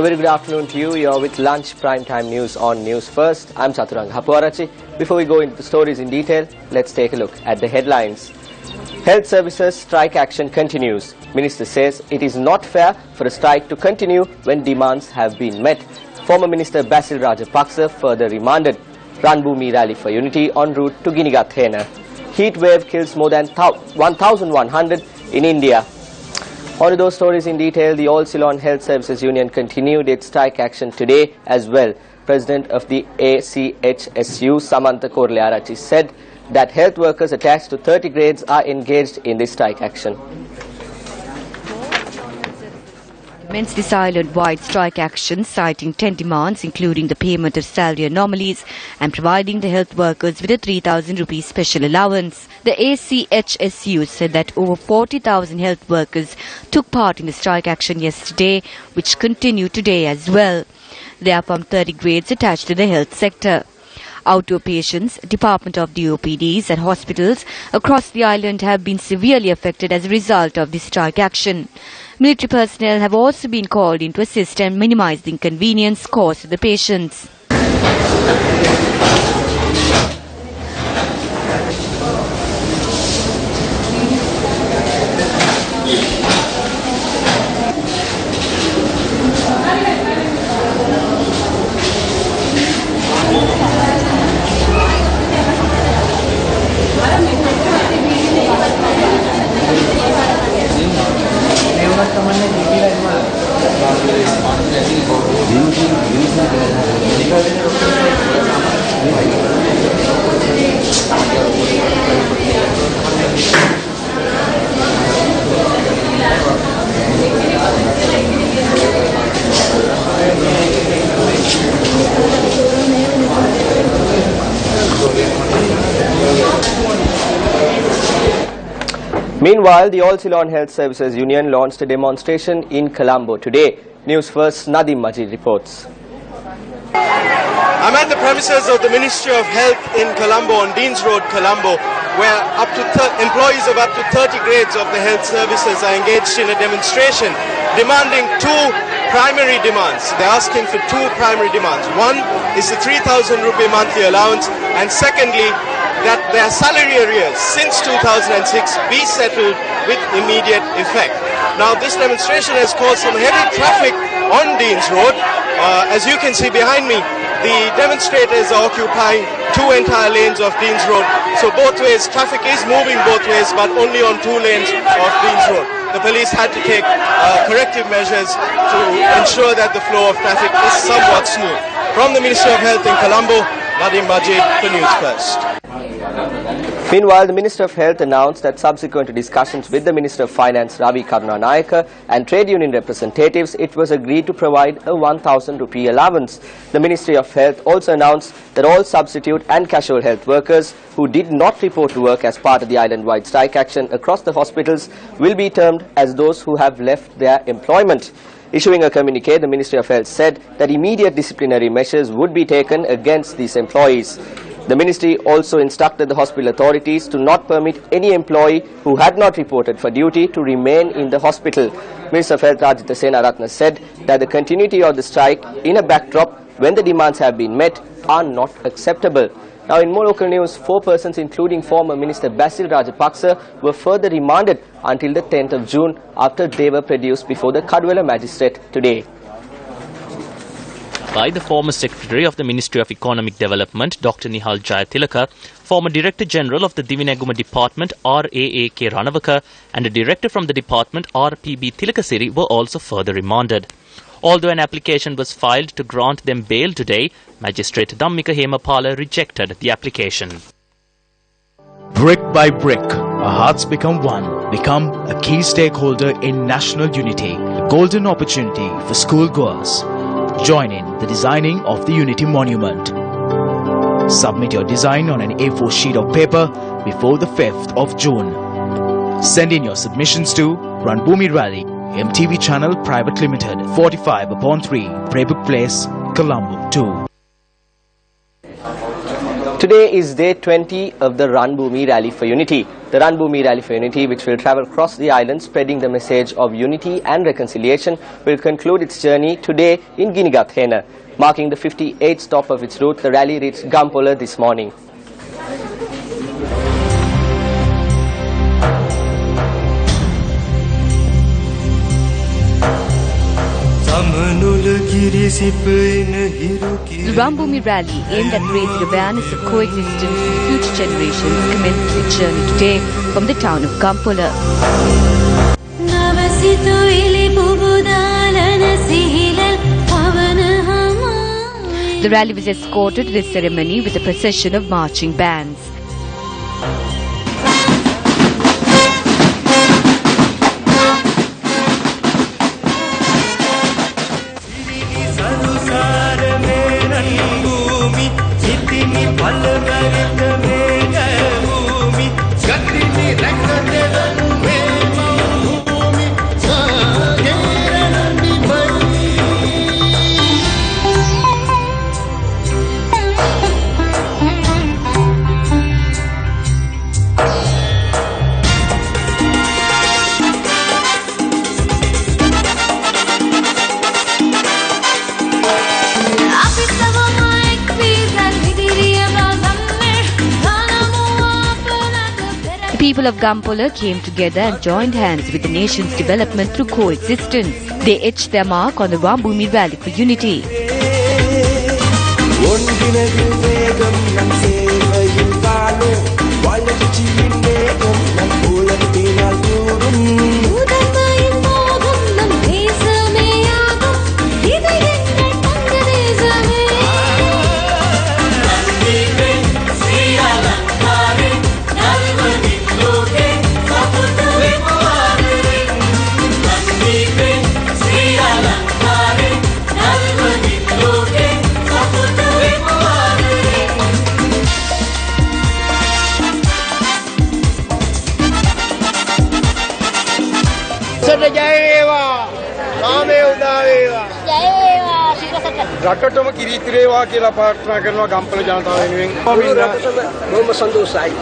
A very good afternoon to you. You're with Lunch Primetime News on News First. I'm Chaturanga Hapuarachi. Before we go into the stories in detail, let's take a look at the headlines. Health Services strike action continues. Minister says it is not fair for a strike to continue when demands have been met. Former Minister Basil Rajapaksa further remanded. Ranbhoomi rally for unity en route to Ginigathena. Heat wave kills more than 1,100 in India. On to those stories in detail, the All Ceylon Health Services Union continued its strike action today as well. President of the ACHSU, Samantha Korlearachi, said that health workers attached to 30 grades are engaged in this strike action. Commenced this island-wide strike action, citing 10 demands, including the payment of salary anomalies and providing the health workers with a 3,000 rupees special allowance. The ACHSU said that over 40,000 health workers took part in the strike action yesterday, which continued today as well. They are from 30 grades attached to the health sector. Outdoor patients, Department of DOPDs and hospitals across the island have been severely affected as a result of this strike action. Military personnel have also been called in to assist and minimize the inconvenience caused to the patients. Meanwhile, the All Ceylon Health Services Union launched a demonstration in Colombo today. News First Nadim Majid reports. I'm at the premises of the Ministry of Health in Colombo on Deans Road, Colombo, where employees of up to 30 grades of the health services are engaged in a demonstration demanding two primary demands. They're asking for two primary demands. One is the 3,000 rupee monthly allowance, and secondly, that their salary arrears since 2006 be settled with immediate effect. Now, this demonstration has caused some heavy traffic on Deans Road. As you can see behind me, the demonstrators are occupying two entire lanes of Deans Road. So both ways, traffic is moving both ways, but only on two lanes of Deans Road. The police had to take corrective measures to ensure that the flow of traffic is somewhat smooth. From the Ministry of Health in Colombo, Nadim Majid for News First. Meanwhile, the Minister of Health announced that subsequent to discussions with the Minister of Finance Ravi Karunanayake and trade union representatives, it was agreed to provide a 1,000 rupee allowance. The Ministry of Health also announced that all substitute and casual health workers who did not report to work as part of the island-wide strike action across the hospitals will be termed as those who have left their employment. Issuing a communique, the Ministry of Health said that immediate disciplinary measures would be taken against these employees. The ministry also instructed the hospital authorities to not permit any employee who had not reported for duty to remain in the hospital. Minister of Health Rajitha Senaratne said that the continuity of the strike in a backdrop when the demands have been met are not acceptable. Now, in more local news, 4 persons including former Minister Basil Rajapaksa were further remanded until the 10th of June after they were produced before the Kadwala magistrate today. By the former Secretary of the Ministry of Economic Development, Dr. Nihal Jayatilaka, former Director General of the Divinaguma Department, R.A.A.K. Ranavaka, and a Director from the Department, R.P.B. Tilakasiri, were also further remanded. Although an application was filed to grant them bail today, Magistrate Dhammika Hemapala rejected the application. Brick by brick, our hearts become one, become a key stakeholder in national unity, a golden opportunity for schoolgoers. Join in the designing of the Unity Monument. Submit your design on an A4 sheet of paper before the 5th of June. Send in your submissions to Ranbhoomi Rally, MTV Channel Private Limited, 45/3, Braybrook Place, Colombo 2. Today is day 20 of the Ranbhoomi Rally for Unity. The Ranbhoomi Rally for Unity, which will travel across the island spreading the message of unity and reconciliation, will conclude its journey today in Ginigathena. Marking the 58th stop of its route, the rally reached Gampola this morning. The Ranbhoomi Rally, aimed at raising awareness of coexistence for future generations, commenced its journey today from the town of Gampola. The rally was escorted to this ceremony with a procession of marching bands. The people of Gampola came together and joined hands with the nation's development through coexistence. They etched their mark on the Ranbhoomi Rally for Unity. රටටම කිරීති වේවා කියලා ප්‍රාර්ථනා කරනවා ගම්පල ජනතාව වෙනුවෙන්. බොහොම සන්තෝෂයි.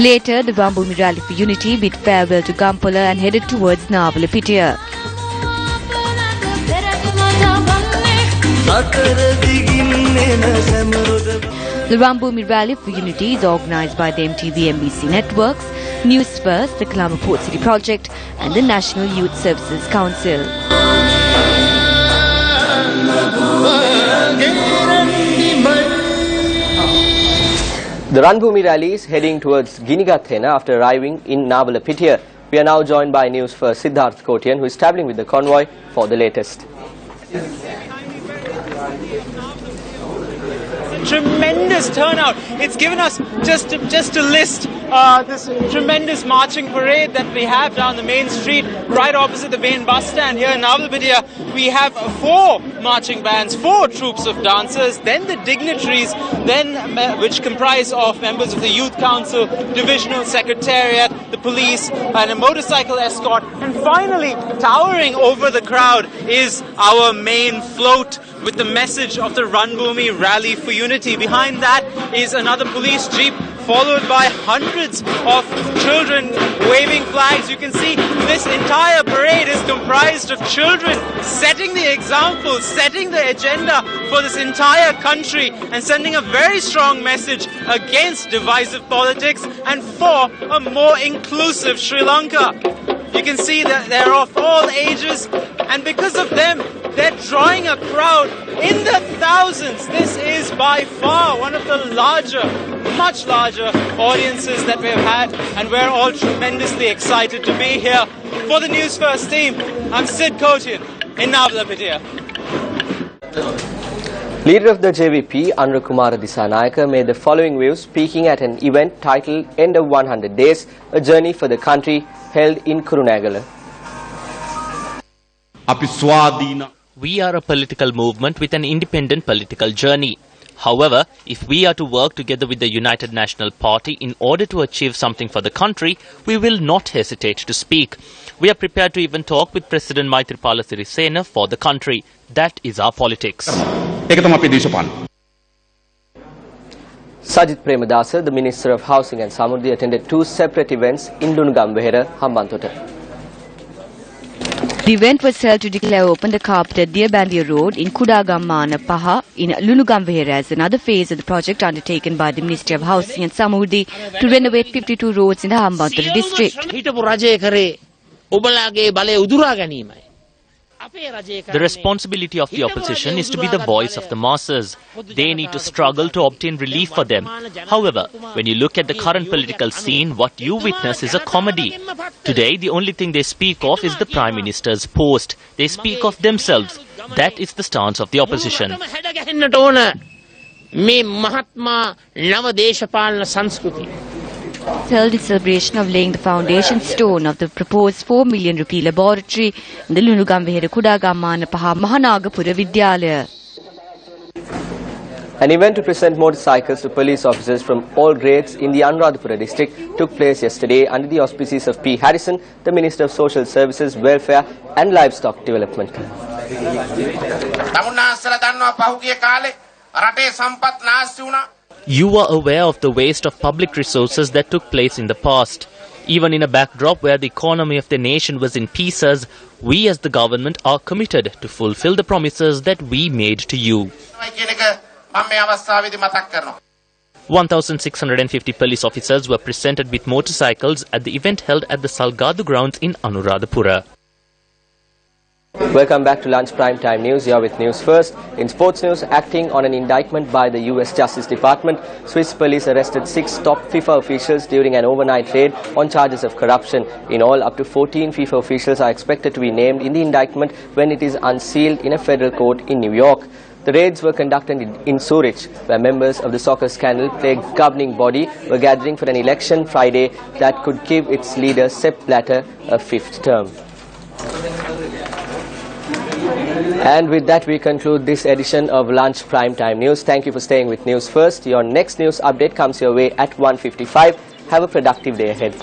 Later, the Ranbhoomi Rally for Unity bid farewell to Gampola and headed towards Navalapitiya. The Ranbhoomi Rally for Unity is organised by the MTV MBC networks, Newsfirst, the Colombo Port City Project and the National Youth Services Council. The Ranbhoomi Rally is heading towards Ginigathena after arriving in Navalapitiya. We are now joined by Newsfirst Siddharth Kotian, who is travelling with the convoy for the latest. Tremendous turnout. It's given us just to list this tremendous marching parade that we have down the main street right opposite the main bus stand here in Navalapitiya. We have 4 marching bands, 4 troops of dancers, then the dignitaries, which comprise of members of the Youth Council, Divisional Secretariat, the police and a motorcycle escort, and finally towering over the crowd is our main float with the message of the Ranbhoomi Rally for Unity. Behind that is another police jeep, followed by hundreds of children waving flags. You can see this entire parade is comprised of children setting the example, setting the agenda for this entire country and sending a very strong message against divisive politics and for a more inclusive Sri Lanka. You can see that they're of all ages, and because of them, they're drawing a crowd in the thousands. This is by far one of the larger, much larger audiences that we've had, and we're all tremendously excited to be here. For the Newsfirst team, I'm Sid Kotian in Navalapitiya. Leader of the JVP, Anurakumara Disanayaka, made the following views speaking at an event titled End of 100 Days, a Journey for the Country, held in Kurunegala. We are a political movement with an independent political journey. However, if we are to work together with the United National Party in order to achieve something for the country, we will not hesitate to speak. We are prepared to even talk with President Maithripala Sirisena for the country. That is our politics. Sajith Premadasa, the Minister of Housing and Samurdhi, attended two separate events in Lunugambehera, Hambantota. The event was held to declare open the carpeted Deerbandiya Road in Kudagammana Paha in Lunugambehera as another phase of the project undertaken by the Ministry of Housing and Samurdhi to renovate 52 roads in the Hambantota district. The responsibility of the opposition is to be the voice of the masses. They need to struggle to obtain relief for them. However, when you look at the current political scene, what you witness is a comedy. Today, the only thing they speak of is the Prime Minister's post. They speak of themselves. That is the stance of the opposition. Held in celebration of laying the foundation stone of the proposed 4 million rupee laboratory in the Lunugambehera Kudagammana Paha Mahanagapura Vidyalaya. An event to present motorcycles to police officers from all grades in the Anuradhapura district took place yesterday under the auspices of P. Harrison, the Minister of Social Services, Welfare and Livestock Development. You are aware of the waste of public resources that took place in the past. Even in a backdrop where the economy of the nation was in pieces, we as the government are committed to fulfill the promises that we made to you. 1,650 police officers were presented with motorcycles at the event held at the Salgadu grounds in Anuradhapura. Welcome back to Lunch Prime Time News. You're with News First. In sports news, acting on an indictment by the US Justice Department, Swiss police arrested 6 top FIFA officials during an overnight raid on charges of corruption. In all, up to 14 FIFA officials are expected to be named in the indictment when it is unsealed in a federal court in New York. The raids were conducted in Zurich, where members of the soccer scandal plagued governing body were gathering for an election Friday that could give its leader Sepp Blatter a 5th term. And with that, we conclude this edition of Lunch Prime Time News. Thank you for staying with News First. Your next news update comes your way at 1:55. Have a productive day ahead.